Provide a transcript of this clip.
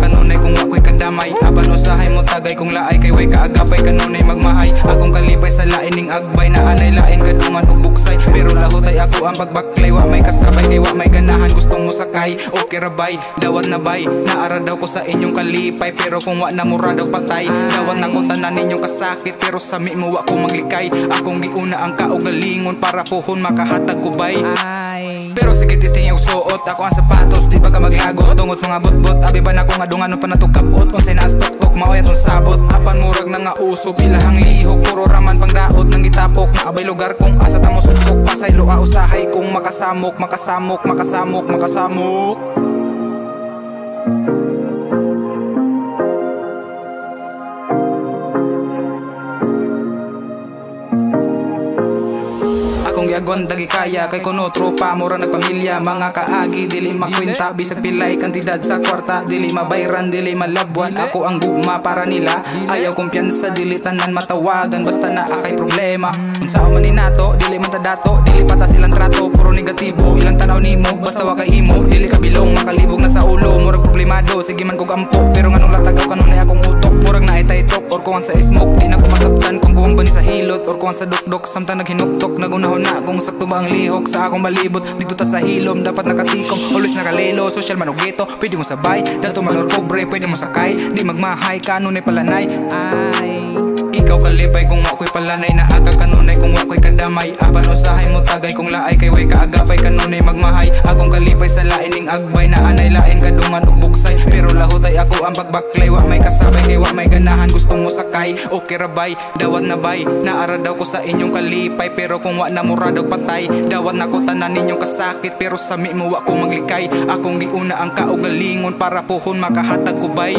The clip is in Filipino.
kanunay kung wako'y kadamay. Apan usahay mo tagay kung laay kay way kaagapay kanunay magmahay. Akong kalipay sa lain ning agbay na anay lain kadungan ug buksay. Pero lahutay ako ang pagbaklay, wa may kasabay kay wa may ganahan gustong mo sakay. Okay ra bay, dawat na bay, naara daw ko sa inyong kalipay. Pero kung wa na mura daw patay, dawat na ko tanan ninyong kasakit. Pero sa mi mo wa ko maglikay, akong giuna ang kaugalingon para puhon makahatag ko bay. Pero sige tisting yung suot, ako ang sapatos, di ba ka maglagot. Tungot mga bot-bot, abi ba na ko nga dunganon pa na to kapot. Unsay na stok-tok, maoy atong sabot. Apan murag na nga usog, ilahang lihok. Puro raman pang daot, nang gitapok. Naabay lugar kung asa tamo suksok. Pasay lua usahay kung makasamok, makasamok, makasamok, makasamok. Akong giagon dagi kaya kay kuno tropa mura nagpamilya. Mga kaagi dili makwenta, bisag pilay kantidad sa kwarta. Dili mabayran, dili malabwan, ako ang gugma para nila. Ayaw kumpiyansa, dili tanan matawagan basta na akay problema. Unsa man ni nato, dili man tadato, dili patas ilang trato, puro negatibo ilang tanaw nimo basta wa kay imo. Dili ka bilong makalibog na sa ulo, murag problemado sige man kog ampo. Pero nganong latagaw kanunay akong utok, murag na itay tok or kuwang sa smoke. Di na ko masabtan kung kuwang ba ni sa hilot or kuwang sa dukdok. Samtang naghinuktok nagunahon na kung sakto ba ang lihok sa akong malibot. Dito ta sa hilom dapat nakatikom, always nakalelo. Social man og ghetto, pwede mo sabay. Dato malor pobre, pwede mo sakay. Di magmahay, kanunay palanay. Ikaw kalipay kung wako'y palanay, naaga kanunay kung wako'y kadamay. Apan usahay mo tagay kung laay kay way kaagapay kanunay magmahay. Akong kalipay sa lain ning agbay na anay lain kadungan ug buksay. Pero lahutay ako ang pagbaklay, wa may kasabay kay wa may ganahan gustong mo sakay. Okay ra bay, dawat na bay, naara daw ko sa inyong kalipay. Pero kung wa na mura daw patay, dawat na ko tanan ninyong kasakit. Pero sa mi mo wa ko maglikay, akong giuna ang kaugalingon para puhon makahatag ko bay.